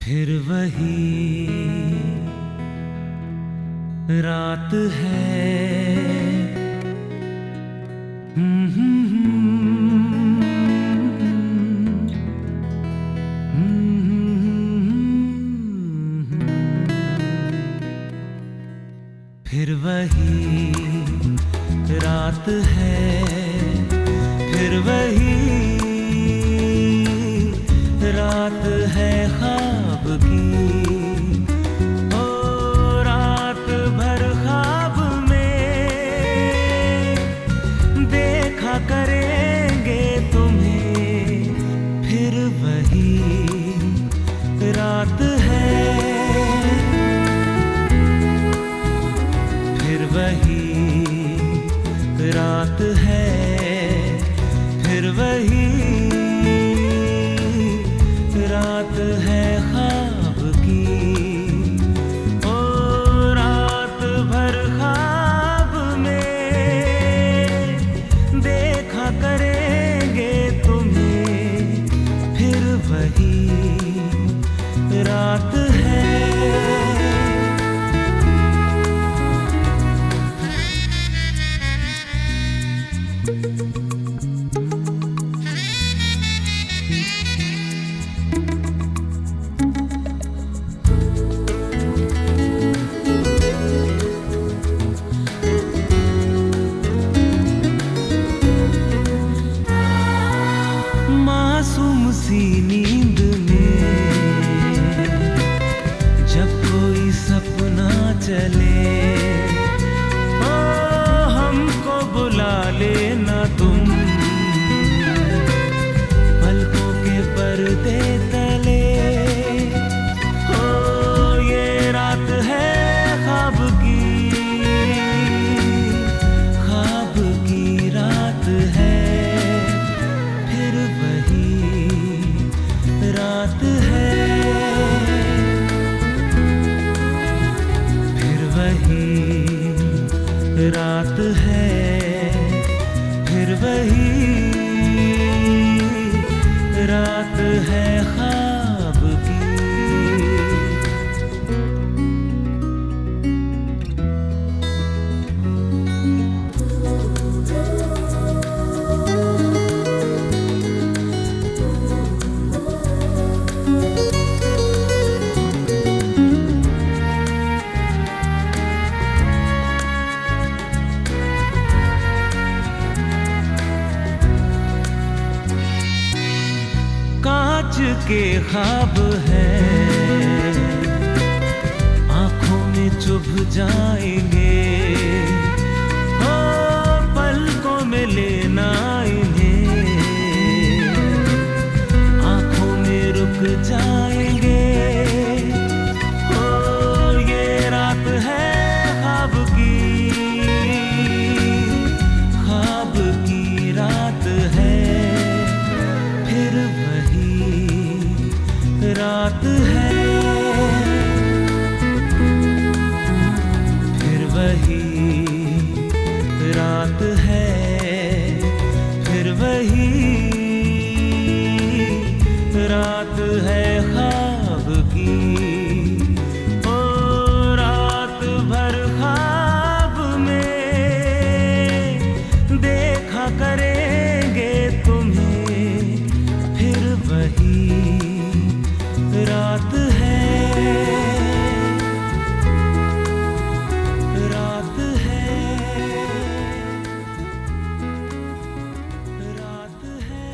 फिर वही रात है। फिर वही रात है, फिर वही रात है ख्वाब की। ओ रात भर ख्वाब में देखा करेंगे तुम्हें, फिर वही रात है। फिर वही रात है, फिर वही रात है ख्वाब की। ओ रात भर ख्वाब में देखा करेंगे तुम्हें, फिर वही रात है। मासूम सी नींद में जब कोई सपना चले, ओ हमको बुला लेना तुम पलकों के पर्दे तले। ओ ये रात है ख्वाब की, ख्वाब की रात है। फिर वही रात है, फिर वही रात है, फिर वही रात है ख्वाब की। कांच के ख्वाब हैं, आंखों में चुभ जाएंगे। ओ पलकों में लेना इन्हें, आंखों में रुक जाएंगे। ओ ये रात है ख्वाब की, ख्वाब की रात है। फिर वही रात है, फिर वही रात है, फिर वही रात है ख्वाब की। ओ रात भर ख्वाब में देखा करेंगे तुम्हें, फिर वही रात है, रात है, रात है।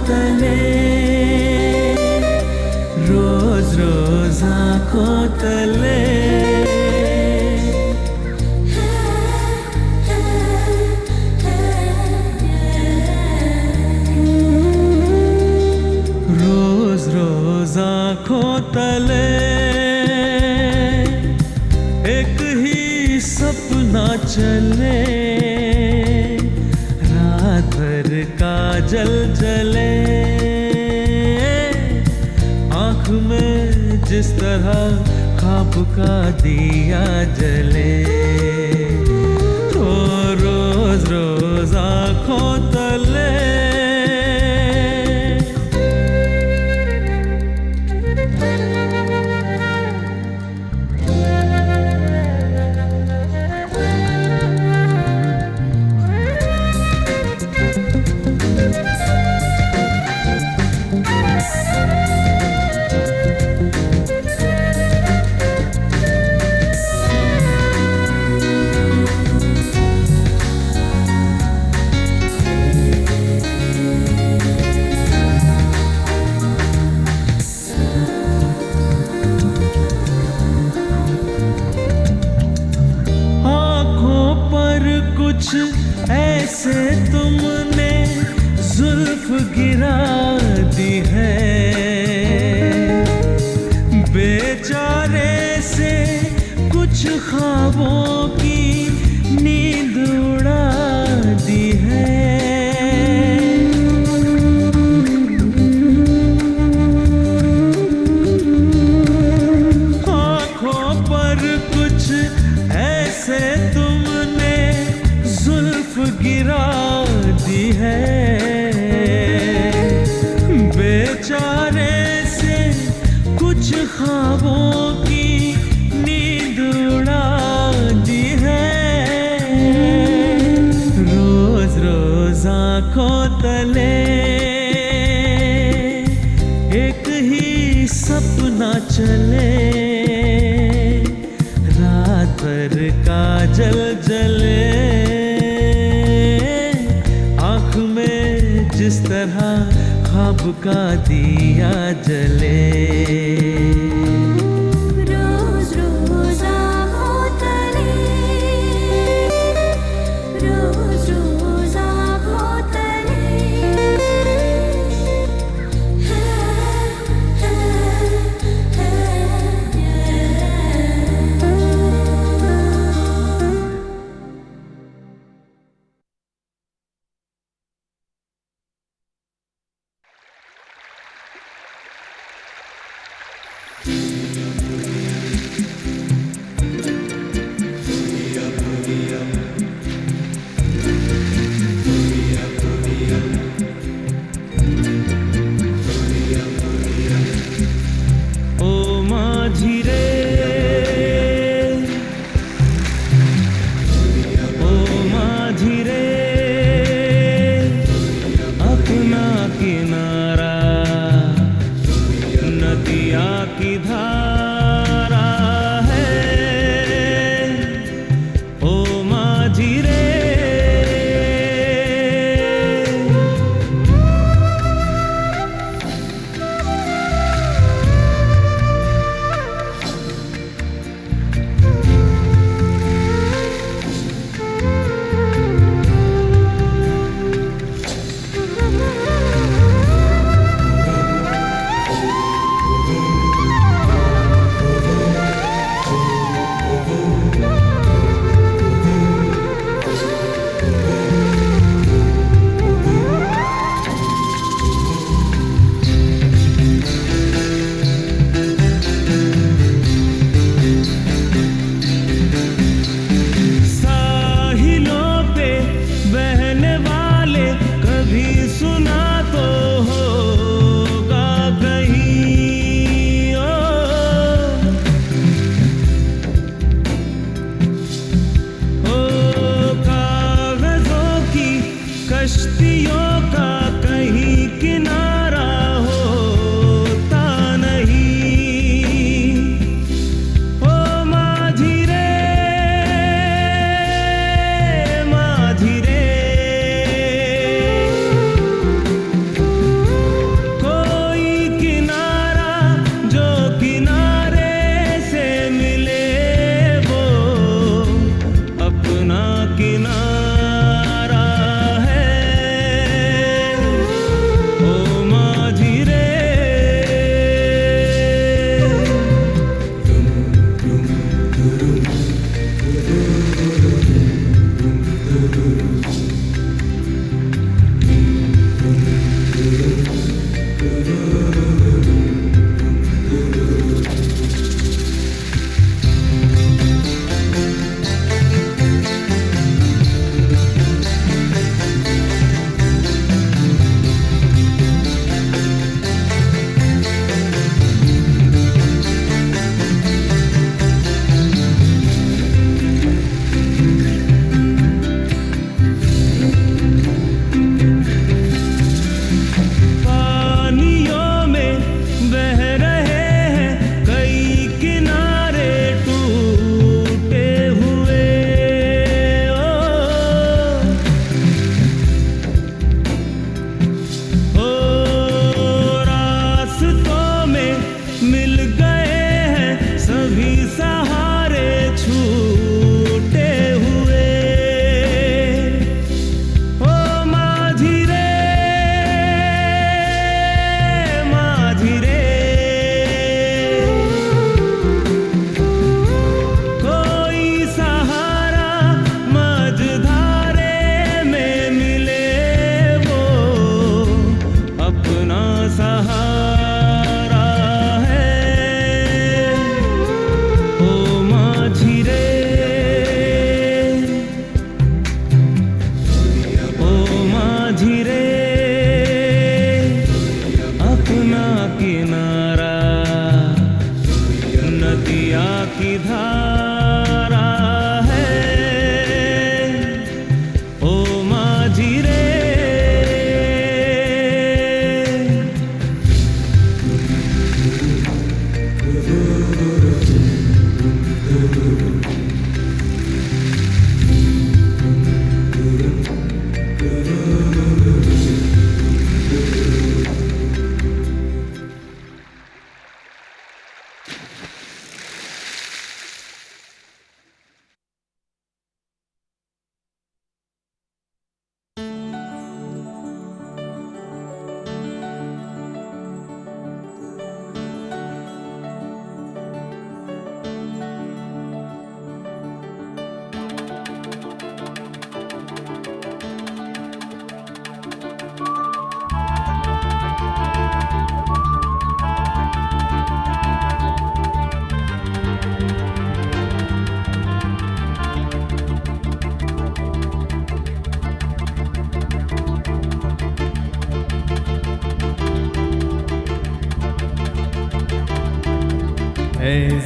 तले, रोज रोज आंखों तले। रोज रोज आंखों तले एक ही सपना चले, रात भर काजल जले, आँख में जिस तरह ख्वाब का दिया जले। तो रोज रोज आँखों तले। कुछ ऐसे तुमने जुल्फ गिरा दी है, बेचारे से कुछ ख्वाबों की नींद उड़ा दी है। आँखों पर कुछ ऐसे तुमने जुल्फ गिरा दी है, बेचारे से कुछ ख्वाबों की नींद उड़ा दी है। रोज रोज आँखों तले एक ही सपना चले, रात भर काजल जले, जिस तरह ख्वाब का दिया जले। रोज रोज आँखों तले, रोज रोज आँखों तले।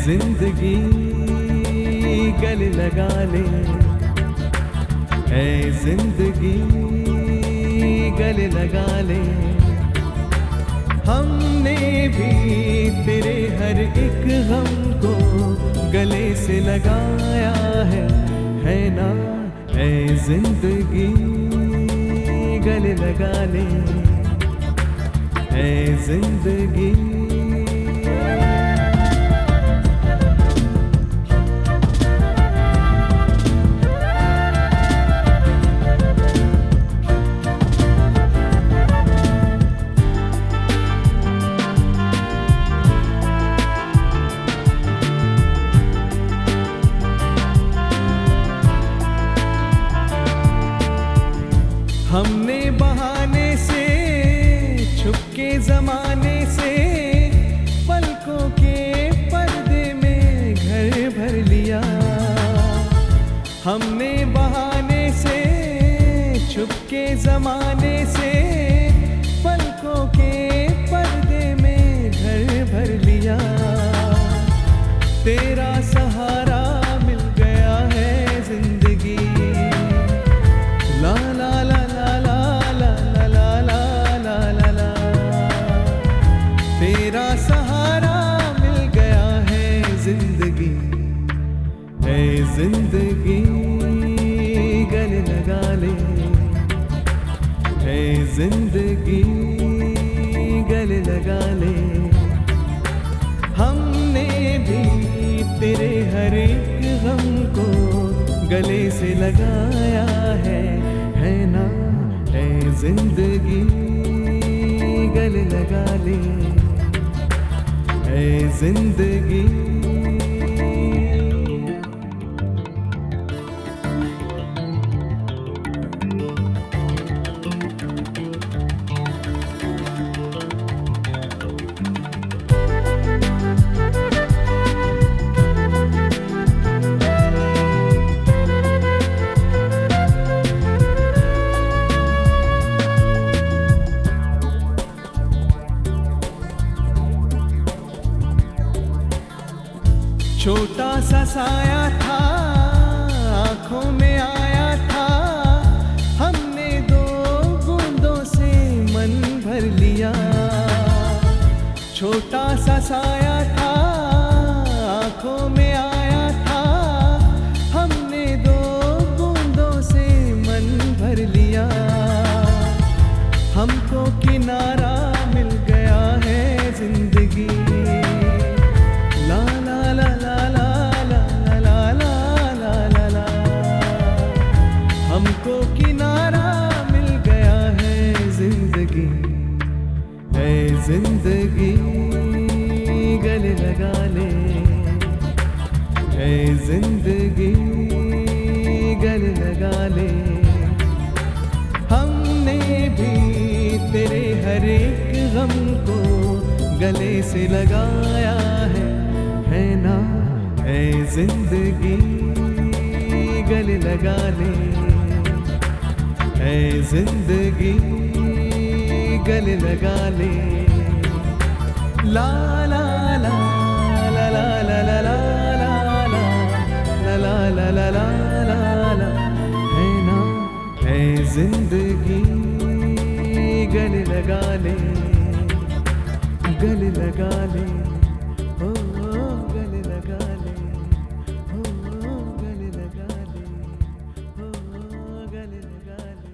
जिंदगी गले लगा ले, ऐ जिंदगी गले लगा ले। हमने भी तेरे हर एक गम को गले से लगाया है ना। ऐ जिंदगी गले लगा ले, ऐ जिंदगी। हमने बहाने से छुपके जमाने से पलकों के पर्दे में घर भर लिया। हमने बहाने से छुपके जमाने से पलकों के पर्दे में घर भर लिया। तेरा सहारा मिल गया है जिंदगी, ला ला ला तेरा सहारा मिल गया है जिंदगी। ऐ जिंदगी गले लगा ले, ऐ जिंदगी गले लगा ले। हमने भी तेरे हर एक गम को गले से लगाया है ना। ऐ जिंदगी गले लगा ले, ऐ जिंदगी। छोटा सा साया था आँखों में आया था, हमने दो बूंदों से मन भर लिया। छोटा सा साया था आँखों में आया था, हमने दो बूंदों से मन भर लिया। हमको किनारा मिल गया है जिंदगी, ला ला ला ला ला ला ला ला ला। हमको किनारा मिल गया है जिंदगी, ऐ जिंदगी गले लगा ले, ऐ जिंदगी गले लगा ले। हमने भी तेरे हर एक गम को गले से लगाया है ना। ऐ जिंदगी गले लगा ले, ऐ जिंदगी गले लगा ले। ला ला ला ला ला ला ला ला ला ला ला ला ला ला है ना। ऐ जिंदगी गले लगा ले, गले लगा ले, ओ गले लगा ले, ओ गले लगा ले, ओ गले लगा ले।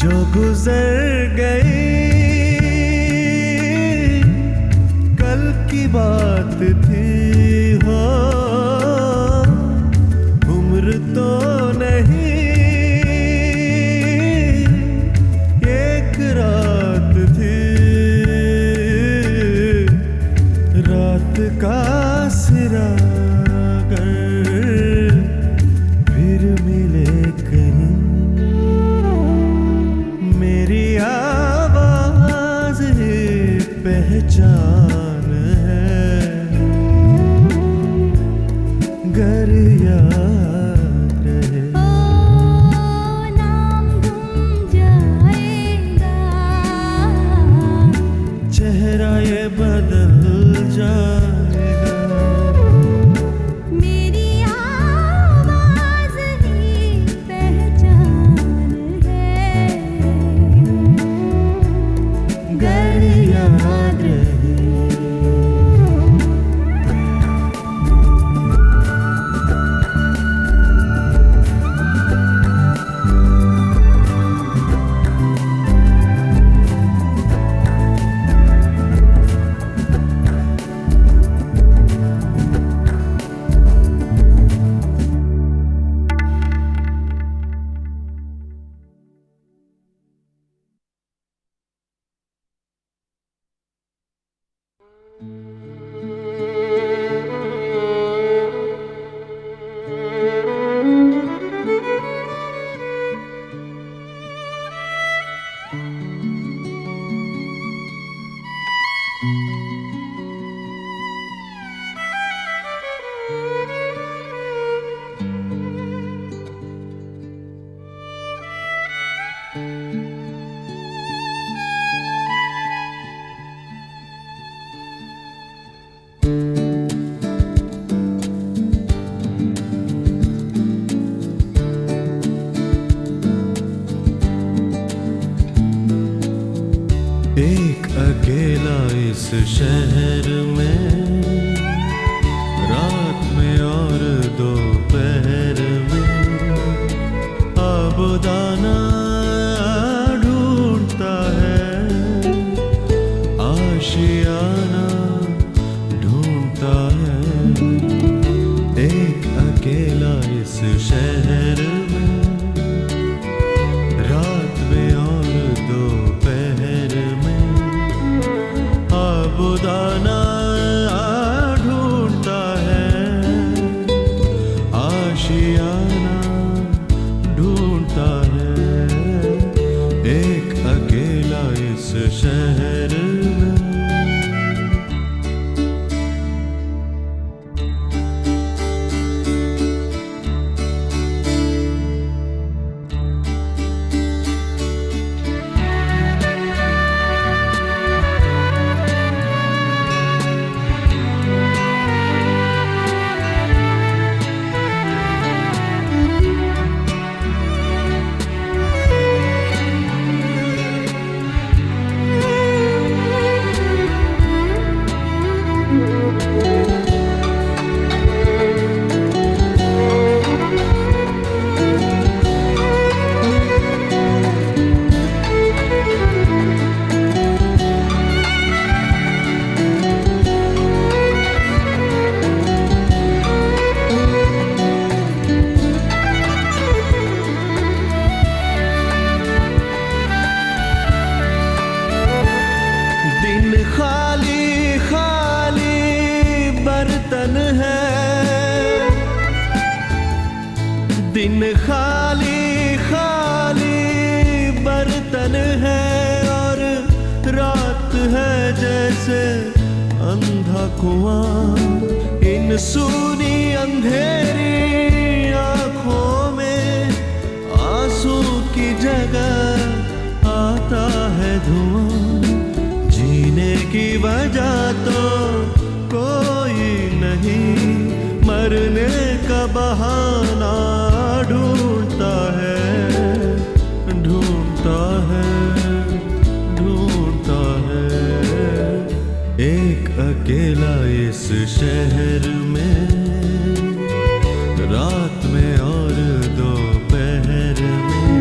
जो गुजर गई कल की बात थी हो, उम्र तो नहीं एक रात थी, रात का सिरा अगर फिर मिले कहीं, मेरी आवाज ही पहचान है, गर याद रहे। नाम गुम जाएगा, चेहरा ये बदल जाएगा, मेरी आवाज ही पहचान है, गर याद रहे। एक अकेला इस शहर में, रात में और दोपहर में, अब दाना ढूंढता है, आशियाना ढूंढता है। एक अकेला इस शहर में, रात में और दोपहर में, अब दाना ढूंढता है, आशियाना ढूंढता है। एक अकेला इस शहर में। दिन खाली खाली बर्तन है और रात है जैसे अंधा कुआं। इन सूनी अंधेरी आंखों में आंसू की जगह आता है धुआं। जीने की वजह तो कोई नहीं, मरने का बहाना ढूंढता है, ढूंढता है, ढूंढता है। एक अकेला इस शहर में, रात में और दोपहर में,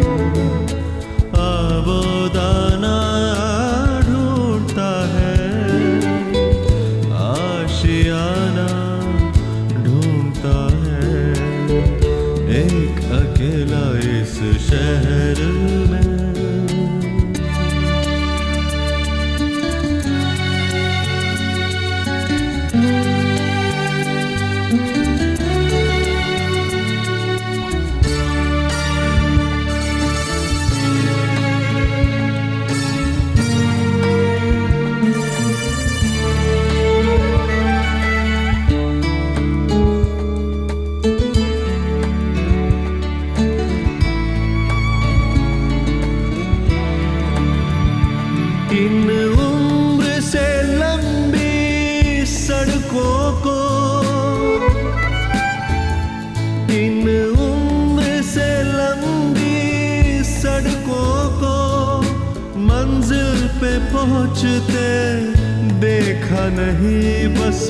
इन उम्र से लंबी सड़कों को, इन उम्र से लंबी सड़कों को मंजिल पे पहुंचते देखा नहीं, बस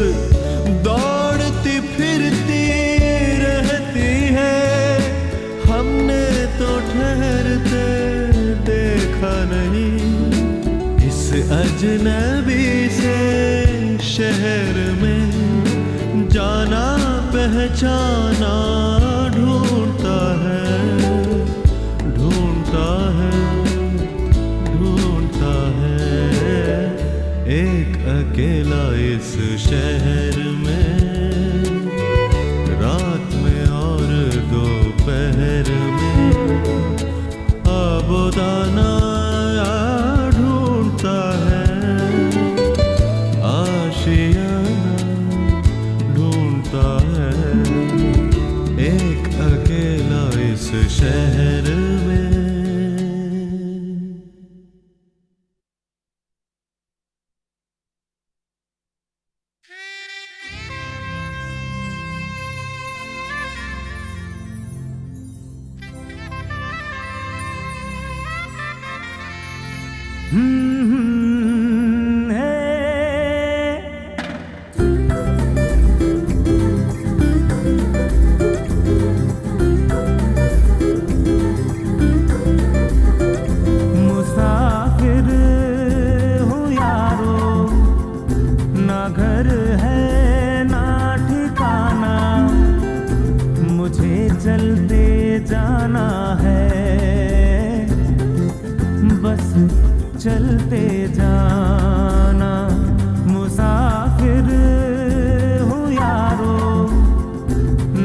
दौड़ती फिरती रहती है, हमने तो ठहरते देखा नहीं। इस अजनबी से शहर में जाना पहचाना ढूंढता है, ढूंढता है, ढूंढता है। एक अकेला इस शहर में, रात में और दोपहर में आबोदाना ढूंढता है, आशियाना ढूंढता है। एक अकेला इस शहर में। मुसाफिर हूँ यारो, ना घर है ना ठिकाना, मुझे चलते जाना है, बस चलते जाना। मुसाफिर हूँ यारो,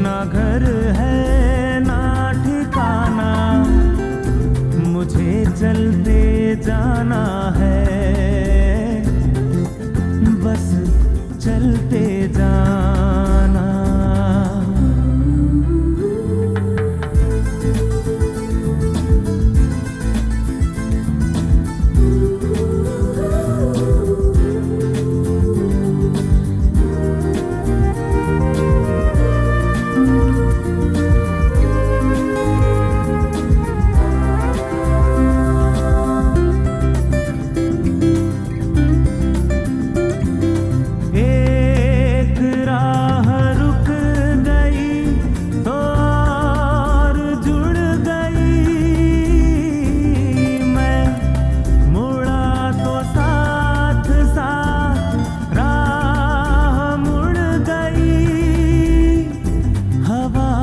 ना घर है ना ठिकाना, मुझे चलते जाना है, बस चलते जाना। एक राह रुक गई तो और जुड़ गई, मैं मुड़ा तो साथ साथ राह मुड़ गई। हवा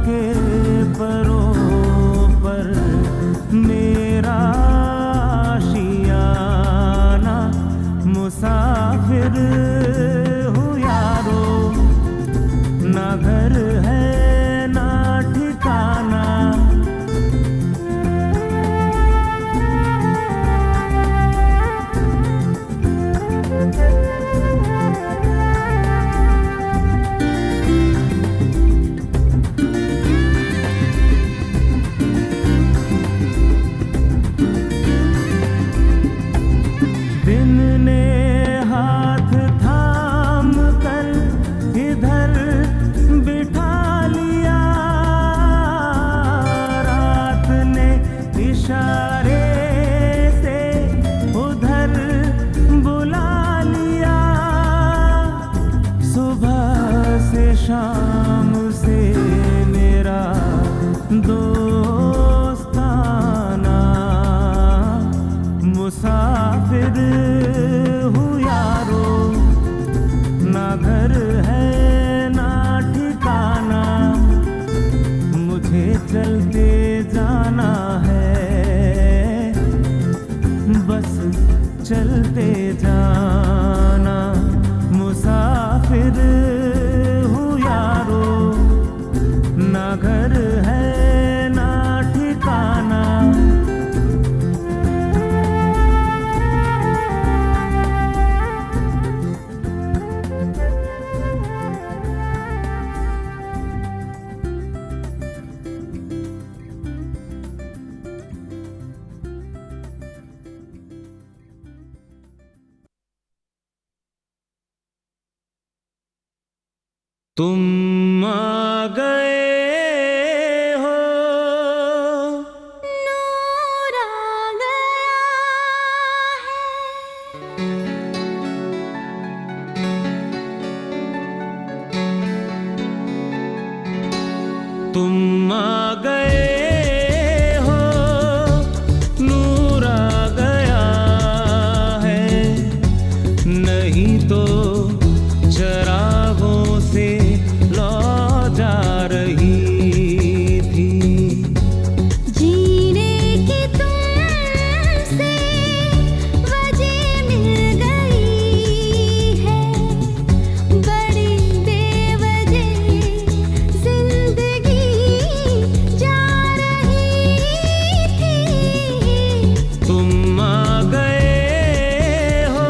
के परों पर मेरा आशियाना। मुसाफिर हूँ यारो, ना घर है ना ठिकाना, दिन ने हाथ थाम कर इधर बिठा लिया, रात ने इशारे से उधर बुला लिया। सुबह से शाम से मेरा दोस्ताना। मुसाफिर हूँ यारो, ना घर है ना ठिकाना, मुझे चलते जाना है, तुम आ गए हो, नूर आ गया तुम आ गए हो, नूर आ गया है, नहीं तो चरागों से लौ जा रही थी। जीने की तुमसे वजह मिल गई है, बड़ी बेवजह जिंदगी जा रही थी। तुम आ गए हो,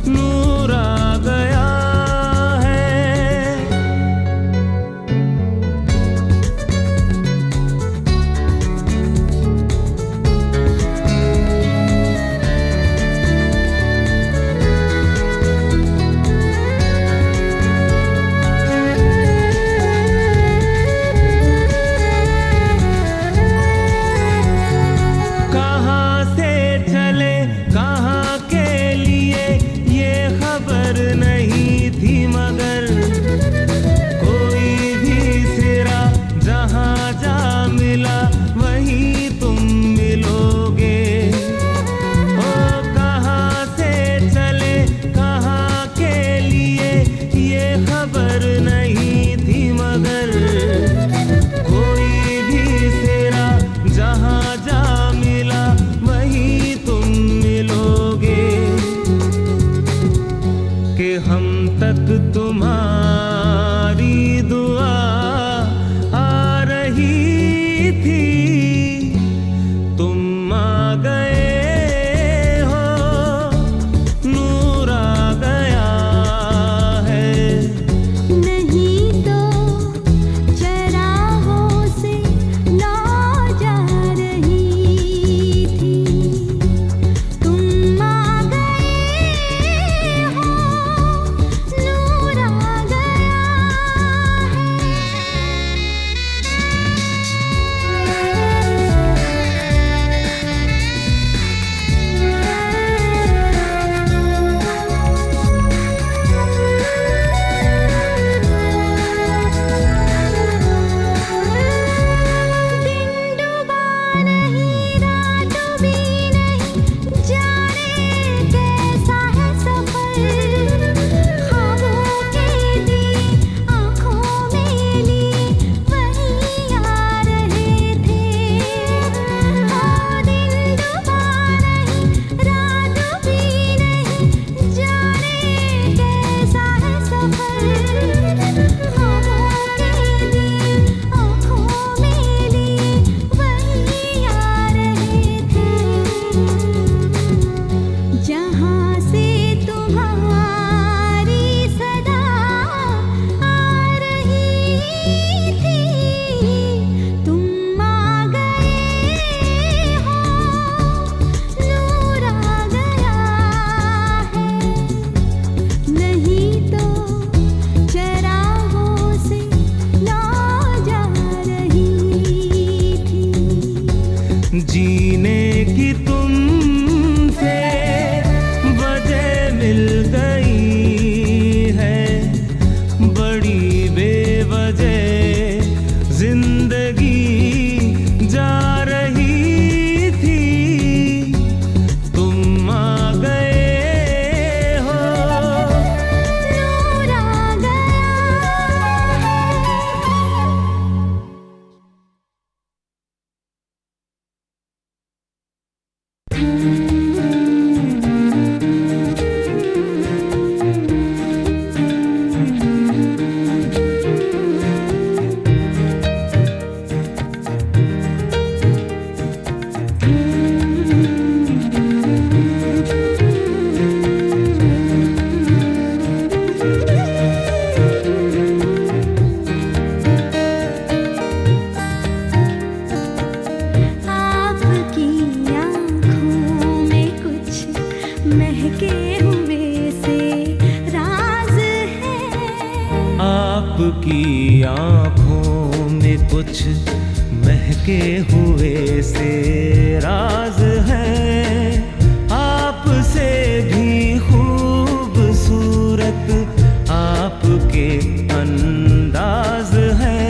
नूर आ गया है। कहाँ से चले कहाँ के लिए ये खबर नहीं थी, मगर कोई भी सिरा जहाँ जा मिला वहीं तुम मिलोगे। ओ कहाँ से चले कहाँ के लिए ये खबर नहीं थी, मगर कोई भी सिरा जहाँ जा मिला वहीं तुम मिलोगे। कि हम तक तुम्हारी दुआ आ रही थी। तुम आ गए हो, नूर आ गया है। नहीं तो चरागों से लौ जा रही थी। तुम आ गए हो, नूर आ गया दिन डूबा नहीं, रात भी नहीं, जाने कैसा है सफर। ख्वाबों के दिए आँखों में लिए वहीं आ रहे थे। दिन डूबा नहीं, रात भी नहीं, जाने कैसा है सफर। ख्वाबों के दिए आँखों में लिए वहीं आ रहे थे। जहाँ से तुम्हारी सदा आ रही थी। तुम आ गए हो, नूर आ गया है, नहीं तो चरागों से लौ जा रही थी। जीने की तुमसे वजह मिल गई है, बड़ी बेवजह जिंदगी जा रही थी। तुम आ गए हो, नूर आ गया है। आपकी आँखों में कुछ महके हुए से राज है, आपसे भी खूबसूरत आपके अंदाज है।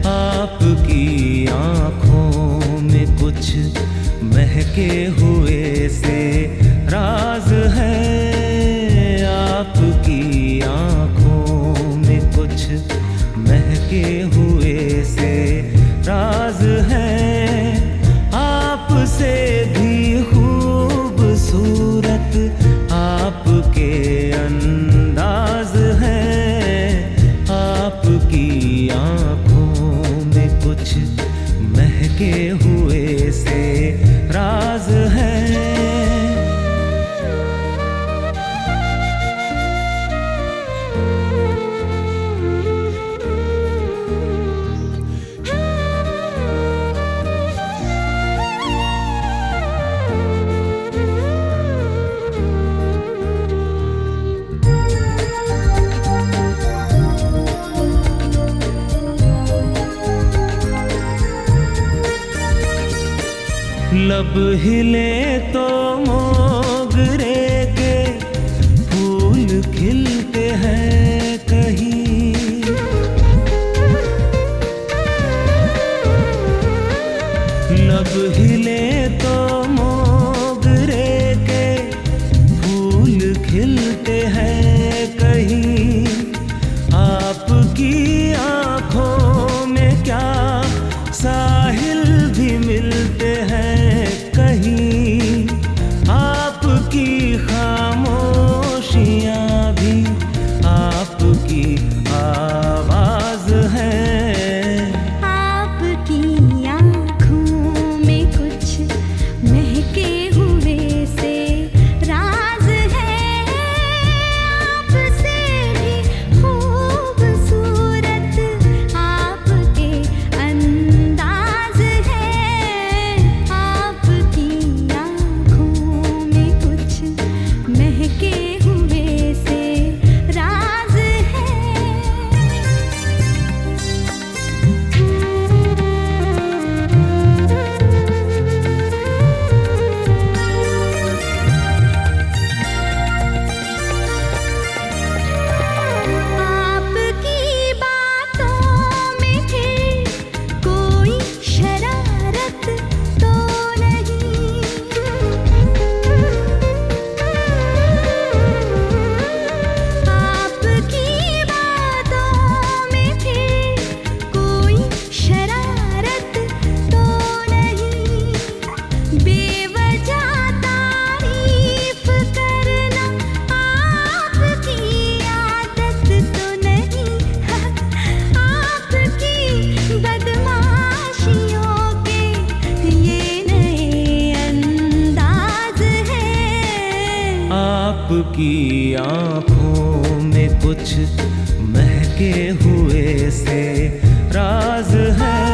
आपकी आँखों में कुछ महके हुए से राज है, आपकी आँखों में कुछ महके हुए से राज है। आपसे भी खूबसूरत आपके अंदाज है, आपकी आँखों में कुछ महके हुए से राज है। लब हिले तो मोगरे के फूल खिलते हैं कहीं, लब हिले तो मोगरे के फूल खिलते हैं कहीं। आपकी आँखों में क्या साहिल भी मिलते हैं कहीं, आपकी खामोशियाँ भी आपकी आवाज है। आपकी आँखों में कुछ महके हुए से राज है, आपसे भी खूबसूरत आपके अंदाज है। आपकी आँखों में कुछ महके हुए से राज है। आपकी बातों में फिर कोई शरारत तो नहीं, आपकी बातों में फिर कोई शरारत तो नहीं। बेवजह तारीफ करना आपकी आदत तो नहीं, आपकी बदमाशियों के ये नए अंदाज हैं। आपकी आँखों में कुछ महके हुए से राज है।